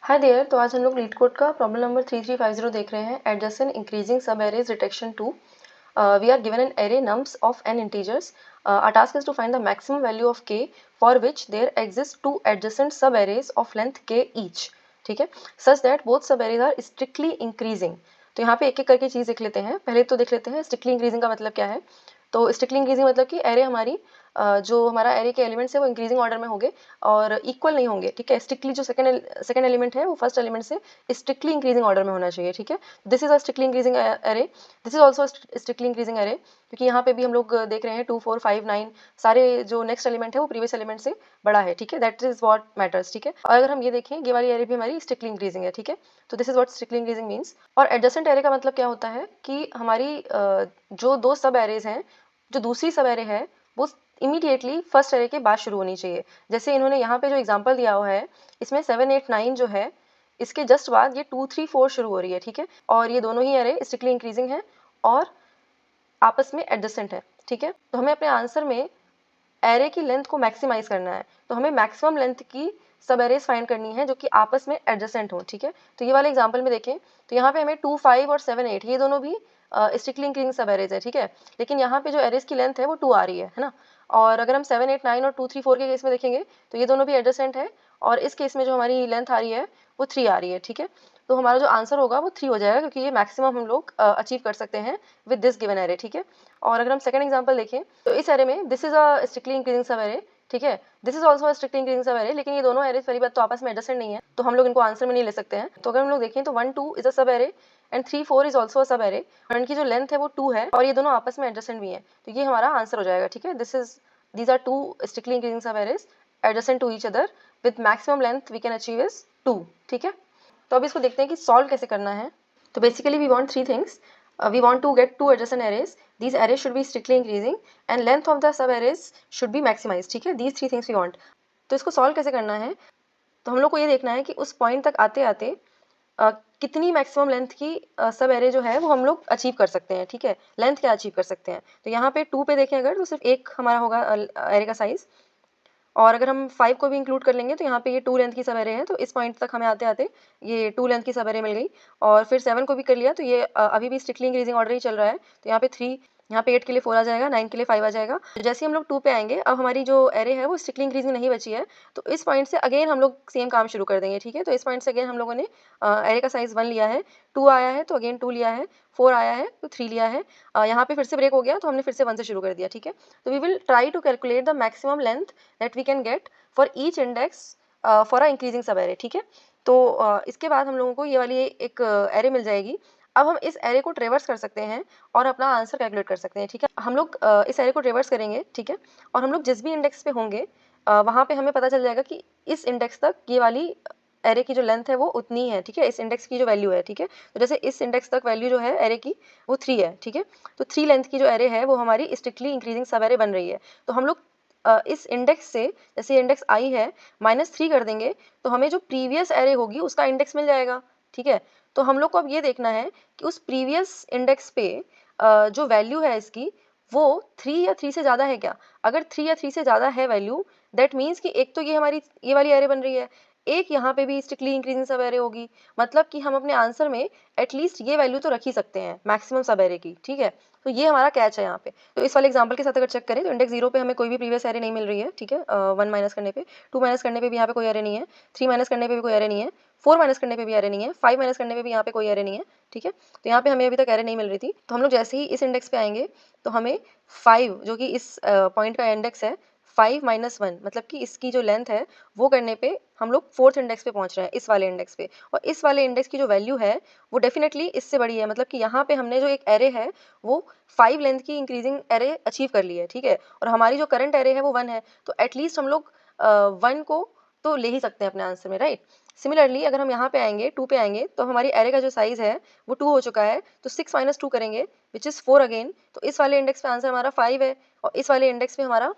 Hi there. तो आज हम लोग लीड कोड का प्रॉब्लम नंबर 3350 देख रहे हैं। एडजेसेंट इंक्रीजिंग सब arrays detection 2. We are given an array nums of n integers. Our task is to find the maximum value of k for which there exist two adjacent sub arrays of length k each. ठीक है, such that both sub arrays are strictly increasing. तो यहाँ पे एक एक करके चीज़ देख लेते हैं। पहले तो देख लेते हैं स्ट्रिक्टली इंक्रीजिंग का मतलब क्या है। तो स्ट्रिक्टली इंक्रीजिंग मतलब कि एरे हमारी जो हमारा एरे के एलिमेंट्स है वो इंक्रीजिंग ऑर्डर में होंगे और इक्वल नहीं होंगे। ठीक है, स्ट्रिक्टली जो सेकंड एलिमेंट है वो फर्स्ट एलिमेंट से स्ट्रिक्टली इंक्रीजिंग ऑर्डर में होना चाहिए। ठीक है, this is a strictly increasing array, this is also strictly increasing array, क्योंकि यहाँ पे भी हम लोग देख रहे हैं 2 4 5 9 सारे जो नेक्स्ट एलिमेंट है वो प्रीवियस एलिमेंट से बड़ा है। ठीक है, दैट इज व्हाट मैटर्स। ठीक है, और अगर हम ये देखें ये वाली एरे भी हमारी स्ट्रिक्टली इंक्रीजिंग है। ठीक है, तो this is what strictly increasing means. और एडजेसेंट एरे का मतलब क्या होता है कि हमारी जो दो सब एरेज हैं, जो दूसरी सब एरे है वो इमीडिएटली फर्स्ट एरे के बाद शुरू होनी चाहिए। जैसे इन्होंने यहाँ पे जो एग्जांपल दिया हुआ है इसमें 7 8 9 जो है इसके जस्ट बाद ये 2 3 4 शुरू हो रही है। ठीक है, और ये दोनों ही एरे स्ट्रिक्टली इंक्रीजिंग है और आपस में एडजेसेंट है। ठीक है, तो हमें अपने आंसर में एरे की लेंथ को मैक्सिमाइज करना है, तो हमें मैक्सिमम लेंथ की सब एरेज फाइंड करनी है जो कि आपस में एडजेसेंट हो। ठीक है, तो ये वाले एग्जांपल में देखें तो यहाँ पे हमें 2 5 और 7 8 ये दोनों भी स्ट्रिक्टली इंक्रीजिंग सब एरेज है। ठीक है, लेकिन यहाँ पे जो एरेज की लेंथ है वो 2 आ रही है ना। और अगर हम 7 8 9 और 2 3 4 के केस में देखेंगे तो ये दोनों भी एडजेसेंट है और इस केस में जो हमारी लेंथ आ रही है वो 3 आ रही है। ठीक है, तो हमारा जो आंसर होगा वो 3 हो जाएगा, क्योंकि ये मैक्सिमम हम लोग अचीव कर सकते हैं विद दिस गिवन एरे। ठीक है, और अगर हम सेकंड एग्जांपल देखें तो इस एरे में this is a strictly increasing subarray. ठीक है, this is also strictly increasing सब एरे, लेकिन ये दोनों एरेज पहली बात तो आपस में एडजेसेंट नहीं है, तो हम लोग इनको आंसर में नहीं ले सकते हैं। तो अगर हम लोग देखें तो 1 2 इज अ सब array and 3 4 is also a सब एरे, और इनकी जो लेंथ है वो 2 है और ये दोनों आपस में एडजेसेंट भी है, तो ये हमारा आंसर हो जाएगा। ठीक है, these are two strictly increasing sub arrays adjacent to each other with maximum length we can achieve is 2. ठीक है, तो अब इसको देखते हैं कि सॉल्व कैसे करना है। तो basically we want three things. We want to get two adjacent arrays. These arrays should be strictly increasing and length of the sub arrays should be maximized. ठीक है, these three things we want. तो इसको solve कैसे करना है, तो हम लोग को ये देखना है कि उस पॉइंट तक आते आते कितनी मैक्सिमम लेंथ की सब एरे जो है वो हम लोग अचीव कर सकते हैं। ठीक है, लेंथ क्या अचीव कर सकते हैं, तो यहाँ पे 2 पे देखें अगर तो सिर्फ एक हमारा होगा एरे का साइज, और अगर हम 5 को भी इंक्लूड कर लेंगे तो यहाँ पे ये 2 लेंथ की सब एरे है, तो इस पॉइंट तक हमें आते आते ये 2 लेंथ की सब एरे मिल गई। और फिर 7 को भी कर लिया तो ये अभी भी स्ट्रिक्टली इंक्रीजिंग ऑर्डर ही चल रहा है, तो यहाँ पे 3, यहाँ पे 8 के लिए 4 आ जाएगा, 9 के लिए 5 आ जाएगा। जैसे हम लोग 2 पे आएंगे अब हमारी जो एरे है वो स्ट्रिक्टली इंक्रीजिंग नहीं बची है, तो इस पॉइंट से अगेन हम लोग सेम काम शुरू कर देंगे। ठीक है, तो इस पॉइंट से अगेन हम लोगों ने एरे का साइज 1 लिया है, 2 आया है तो अगेन 2 लिया है, 4 आया है तो 3 लिया है, यहाँ पे फिर से ब्रेक हो गया तो हमने फिर से 1 से शुरू कर दिया। ठीक है, तो we will try to calculate the maximum length that we can get for each index for a increasing subarray. ठीक है, तो इसके बाद हम लोगों को ये वाली एक एरे मिल जाएगी। अब हम इस एरे को ट्रेवर्स कर सकते हैं और अपना आंसर कैलकुलेट कर सकते हैं। ठीक है, हम लोग इस एरे को ट्रेवर्स करेंगे। ठीक है, और हम लोग जिस भी इंडेक्स पे होंगे वहाँ पे हमें पता चल जाएगा कि इस इंडेक्स तक ये वाली एरे की जो लेंथ है वो उतनी है। ठीक है, इस इंडेक्स की जो वैल्यू है। ठीक है, तो जैसे इस इंडेक्स तक वैल्यू जो है एरे की वो 3 है। ठीक है, तो 3 लेंथ की जो एरे है वो हमारी स्ट्रिक्टली इंक्रीजिंग सब एरे बन रही है। तो हम लोग इस इंडेक्स से, जैसे इंडेक्स आई है, -3 कर देंगे तो हमें जो प्रीवियस एरे होगी उसका इंडेक्स मिल जाएगा। ठीक है, तो हम लोग को अब ये देखना है कि उस प्रीवियस इंडेक्स पे जो वैल्यू है इसकी वो 3 या 3 से ज़्यादा है क्या। अगर 3 या 3 से ज़्यादा है वैल्यू, दैट मीन्स कि एक तो ये हमारी ये वाली एरे बन रही है, एक यहाँ पे भी स्ट्रिक्टली इंक्रीजिंग सब एरे होगी, मतलब कि हम अपने आंसर में एटलीस्ट ये वैल्यू तो रख ही सकते हैं मैक्सिमम सब एरे की। ठीक है, तो ये हमारा कैच है यहाँ पे। तो इस वाले एग्जांपल के साथ अगर चेक करें तो इंडेक्स 0 पे हमें कोई भी प्रीवियस एरे नहीं मिल रही है। ठीक है, 1 माइनस करने पे, 2 माइनस करने पे भी यहाँ पे कोई एरे नहीं है, 3 माइनस करने पे भी कोई एरे नहीं है, 4 माइनस करने पे भी एरे नहीं है, 5 माइनस करने पे भी यहाँ पे कोई एरे नहीं है। ठीक है, तो यहाँ पे हमें अभी तक एरे नहीं मिल रही थी, तो हम लोग जैसे ही इस इंडेक्स पे आएंगे तो हमें 5 जो कि इस पॉइंट का इंडेक्स है, 5 माइनस 1 मतलब कि इसकी जो लेंथ है वो करने पे हम लोग 4th इंडेक्स पे पहुंच रहे हैं, इस वाले इंडेक्स पे। और इस वाले इंडेक्स की जो वैल्यू है वो डेफिनेटली इससे बड़ी है, मतलब कि यहाँ पे हमने जो एक एरे है वो 5 लेंथ की इंक्रीजिंग एरे अचीव कर ली है। ठीक है, और हमारी जो करंट एरे है वो 1 है, तो एटलीस्ट हम लोग 1 को तो ले ही सकते हैं अपने आंसर में, राइट। सिमिलरली अगर हम यहाँ पे आएंगे 2 पे आएंगे तो हमारी एरे का जो साइज है वो 2 हो चुका है, तो 6 माइनस 2 करेंगे विच इज़ 4 अगेन, तो इस वाले इंडेक्स पे आंसर हमारा 5 है और इस वाले इंडेक्स पे हमारा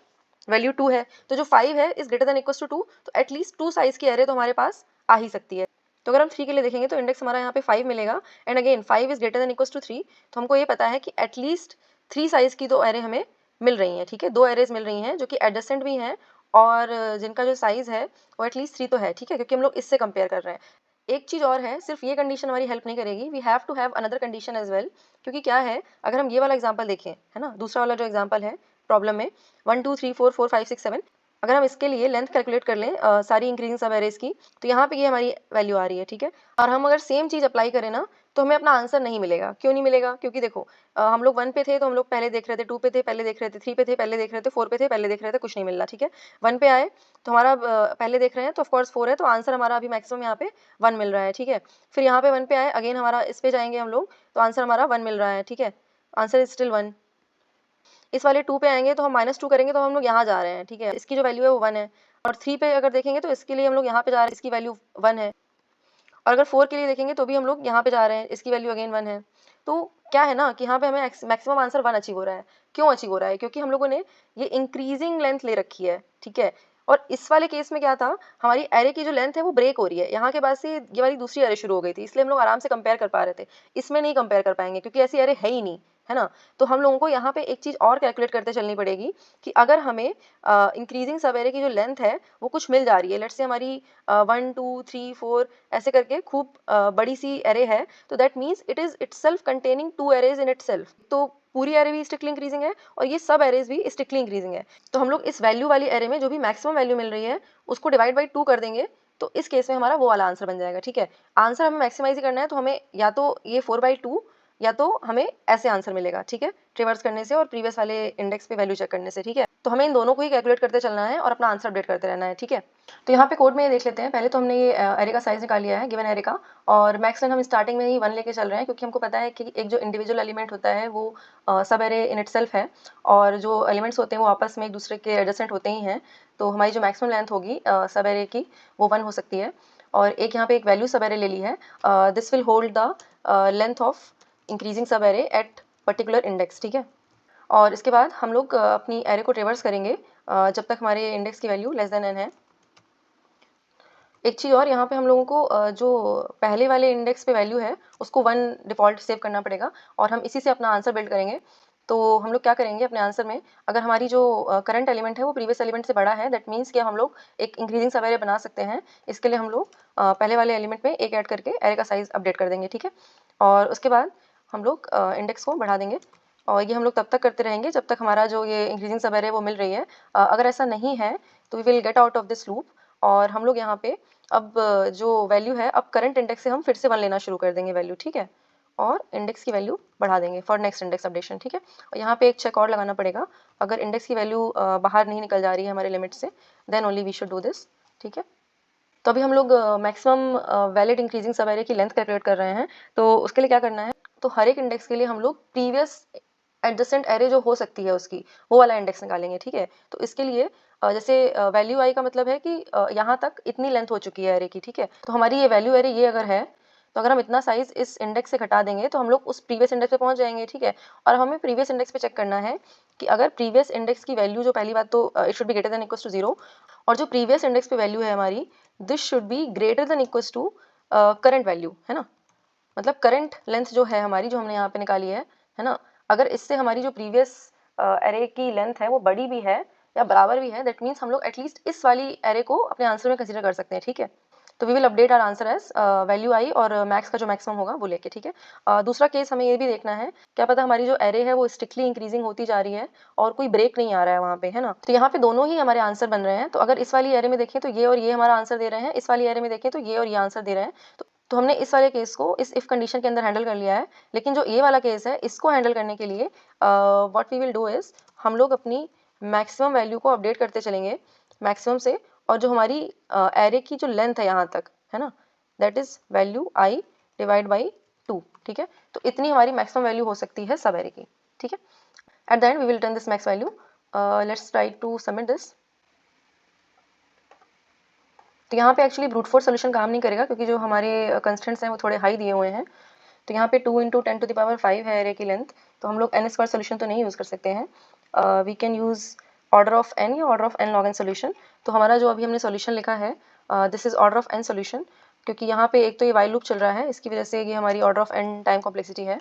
वैल्यू 2 है, तो जो 5 है is greater than equals to 2, तो एटलीस्ट 2 साइज की एरे तो हमारे पास आ ही सकती है। तो अगर हम 3 के लिए देखेंगे तो इंडेक्स हमारा यहाँ पे 5 मिलेगा and again 5 is greater than equals to 3, तो हमको ये पता है कि एटलीस्ट 3 साइज की दो एरे हमें मिल रही हैं। ठीक है, 2 एरेज मिल रही हैं जो कि एडजेसेंट भी हैं और जिनका जो साइज है वो एटलीस्ट 3 तो है। ठीक है, क्योंकि हम लोग इससे कंपेयर कर रहे हैं। एक चीज़ और है, सिर्फ ये कंडीशन हमारी हेल्प नहीं करेगी, we have to have another condition as well. क्योंकि क्या है, अगर हम ये वाला एग्जांपल देखें, है ना, दूसरा वाला जो एग्जांपल है प्रॉब्लम में 1 2 3 4 4 5 6 7, अगर हम इसके लिए लेंथ कैलकुलेट कर लें सारी इंक्रीजिंग सब एरेज की, तो यहाँ पे ये हमारी वैल्यू आ रही है, ठीक है। और हम अगर सेम चीज़ अप्लाई करें ना, तो हमें अपना आंसर नहीं मिलेगा। क्यों नहीं मिलेगा? क्योंकि देखो हम लोग 1 पे थे तो हम लोग पहले देख रहे थे, 2 पे थे पहले देख रहे थे, 3 पे थे पहले देख रहे थे, 4 पे थे पहले देख रहे थे, कुछ नहीं मिल रहा, ठीक है। 1 पे आए तो हमारा पहले देख रहे हैं तो ऑफ कोर्स 4 है, तो आंसर हमारा अभी मैक्सिमम यहाँ पे 1 मिल रहा है, ठीक है। फिर यहाँ पे 1 पे आए, अगेन हमारा इस पे जाएंगे हम लोग, तो आंसर हमारा 1 मिल रहा है, ठीक है। Answer is still 1। इस वाले 2 पे आएंगे तो हम -2 करेंगे तो हम लोग यहाँ जा रहे हैं, ठीक है। इसकी जो वैल्यू है वो 1 है। और 3 पे अगर देखेंगे तो इसके लिए हम लोग यहाँ पे जा रहे हैं, इसकी वैल्यू 1 है। और अगर 4 के लिए देखेंगे तो भी हम लोग यहाँ पे जा रहे हैं, इसकी वैल्यू अगेन 1 है। तो क्या है ना कि यहाँ पे हमें मैक्सिमम आंसर 1 अचीव हो रहा है। क्यों अचीव हो रहा है? क्योंकि हम लोगों ने ये इंक्रीजिंग लेंथ ले रखी है, ठीक है। और इस वाले केस में क्या था, हमारी एरे की जो लेंथ है वो ब्रेक हो रही है, यहाँ के बाद से ये वाली दूसरी एरे शुरू हो गई थी, इसलिए हम लोग आराम से कंपेयर कर पा रहे थे। इसमें नहीं कंपेयर कर पाएंगे क्योंकि ऐसी एरे है ही नहीं, है ना। तो हम लोगों को यहाँ पे एक चीज़ और कैलकुलेट करते चलनी पड़ेगी कि अगर हमें इंक्रीजिंग सब एरे की जो लेंथ है वो कुछ मिल जा रही है, लेट्स से हमारी 1 2 3 4 ऐसे करके खूब बड़ी सी एरे है, तो that means it is itself containing 2 arrays in itself. तो पूरी एरे भी स्ट्रिक्टली इंक्रीजिंग है और ये सब एरेज भी स्ट्रिक्टली इंक्रीजिंग है। तो हम लोग इस वैल्यू वाली एरे में जो भी मैक्सिमम वैल्यू मिल रही है उसको डिवाइड बाई 2 कर देंगे, तो इस केस में हमारा वो वाला आंसर बन जाएगा, ठीक है। आंसर हमें मैक्सिमाइज करना है तो हमें या तो ये 4/2 या तो हमें ऐसे आंसर मिलेगा, ठीक है, रिवर्स करने से और प्रीवियस वाले इंडेक्स पे वैल्यू चेक करने से, ठीक है। तो हमें इन दोनों को ही कैलकुलेट करते चलना है और अपना आंसर अपडेट करते रहना है, ठीक है। तो यहाँ पे कोड में ये देख लेते हैं। पहले तो हमने ये एरे का साइज निकाल लिया है गिवन एरे का, और मैक्स लेंथ हम स्टार्टिंग में ही 1 लेके चल रहे हैं क्योंकि हमको पता है कि एक जो इंडिविजुअल एलिमेंट होता है वो सब एरे इन इटसेल्फ है, और जो एलिमेंट्स होते हैं वो आपस में एक दूसरे के एडजेसेंट होते ही हैं। तो हमारी जो मैक्सिमम लेंथ होगी सब एरे की वो 1 हो सकती है। और एक यहाँ पे एक वैल्यू सब एरे ले ली है, this will hold the length of increasing सब एरे एट पर्टिकुलर इंडेक्स, ठीक है। और इसके बाद हम लोग अपनी एरे को ट्रेवर्स करेंगे जब तक हमारे इंडेक्स की वैल्यू लेस देन n है। एक चीज़ और, यहाँ पे हम लोगों को जो पहले वाले इंडेक्स पे वैल्यू है उसको 1 डिफ़ॉल्ट सेव करना पड़ेगा और हम इसी से अपना आंसर बिल्ड करेंगे। तो हम लोग क्या करेंगे अपने आंसर में, अगर हमारी जो करंट एलिमेंट है वो प्रीवियस एलिमेंट से बड़ा है, दैट मीन्स कि हम लोग एक इंक्रीजिंग सब एरे बना सकते हैं। इसके लिए हम लोग पहले वाले एलिमेंट में 1 ऐड करके एरे का साइज़ अपडेट कर देंगे, ठीक है। और उसके बाद हम लोग इंडेक्स को बढ़ा देंगे और ये हम लोग तब तक करते रहेंगे जब तक हमारा जो ये इंक्रीजिंग सब एरे वो मिल रही है। अगर ऐसा नहीं है तो we will get out of this loop और हम लोग यहाँ पे अब जो वैल्यू है, अब करंट इंडेक्स से हम फिर से 1 लेना शुरू कर देंगे वैल्यू, ठीक है। और इंडेक्स की वैल्यू बढ़ा देंगे फॉर नेक्स्ट इंडेक्स अपडेशन, ठीक है। और यहाँ पे एक चेक और लगाना पड़ेगा, अगर इंडेक्स की वैल्यू बाहर नहीं निकल जा रही है हमारे लिमिट से, then only we should do this, ठीक है। तो अभी हम लोग maximum valid increasing subarray की लेंथ कैलकुलेट कर रहे हैं। तो उसके लिए क्या करना है, तो हर एक इंडेक्स के लिए हम लोग प्रीवियस एडजेसेंट एरे जो हो सकती है उसकी वो वाला इंडेक्स निकालेंगे, ठीक है। तो इसके लिए जैसे वैल्यू आई का मतलब है कि यहाँ तक इतनी लेंथ हो चुकी है एरे की, ठीक है। तो हमारी ये वैल्यू एरे ये अगर है, तो अगर हम इतना साइज इस इंडेक्स से घटा देंगे तो हम लोग उस प्रीवियस इंडेक्स पे पहुंच जाएंगे, ठीक है। और हमें प्रीवियस इंडेक्स पे चेक करना है कि अगर प्रीवियस इंडेक्स की वैल्यू, जो पहली बात तो it should be greater than equals to 0, और जो प्रीवियस इंडेक्स पे वैल्यू है हमारी, this should be greater than equals to current value, है ना। मतलब करंट लेंथ जो है हमारी, जो हमने यहाँ पे निकाली है ना, अगर इससे हमारी जो प्रीवियस एरे की लेंथ है वो बड़ी भी है या बराबर भी है, दैट मीन्स हम लोग एटलीस्ट इस वाली एरे को अपने आंसर में कंसीडर कर सकते हैं, ठीक है। तो we will update our answer as value I और मैक्स का जो मैक्सिमम होगा वो लेके, ठीक है। दूसरा केस हमें ये भी देखना है, क्या पता हमारी जो एरे है वो स्ट्रिक्टली इंक्रीजिंग होती जा रही है और कोई ब्रेक नहीं आ रहा है वहाँ पे, है ना। तो यहाँ पे दोनों ही हमारे आंसर बन रहे हैं। तो अगर इस वाली एरे में देखें तो ये और ये हमारा आंसर दे रहे हैं, इस वाली एरे में देखें तो ये और ये आंसर दे रहे हैं। तो हमने इस वाले केस को इस इफ कंडीशन के अंदर हैंडल कर लिया है। लेकिन जो ये वाला केस है, इसको हैंडल करने के लिए what we will do is, हम लोग अपनी मैक्सिमम वैल्यू को अपडेट करते चलेंगे मैक्सिमम से, और जो हमारी एरे की जो लेंथ है यहाँ तक, है ना, that is value I divide by 2, ठीक है। तो इतनी हमारी मैक्सिमम वैल्यू हो सकती है सब एरे की, ठीक है। At the end we will return this max value. Let's try to submit this. तो यहाँ पे एक्चुअली ब्रूट फोर्स सोल्यूशन काम नहीं करेगा क्योंकि जो हमारे कंस्टेंट्स हैं वो थोड़े हाई दिए हुए हैं। तो यहाँ पे 2 × 10⁵ है एरे की लेंथ, तो हम लोग n स्क्वायर सोल्यूशन तो नहीं यूज़ कर सकते हैं। We can use order of n या order of n log n solution. तो हमारा जो अभी हमने सोल्यूशन लिखा है, this is order of n solution, क्योंकि यहाँ पे एक तो ये वाइल लूप चल रहा है, इसकी वजह से ये हमारी order of n time complexity है।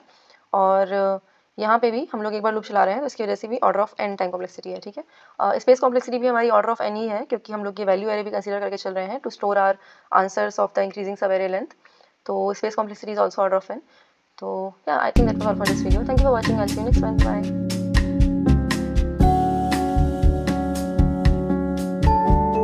और यहाँ पे भी हम लोग एक बार लूप चला रहे हैं तो इसकी वजह से भी order of n time complexity है, ठीक है। स्पेस कॉम्प्लेक्सिटी भी हमारी ऑर्डर ऑफ n ही है, क्योंकि हम लोग ये वैल्यू एरे भी कंसीडर करके चल रहे हैं to store our answers of the increasing subarray length. तो space complexity is also order of n। तो yeah, I think that was all for this video. Thank you for watching. I'll see you next one. Bye.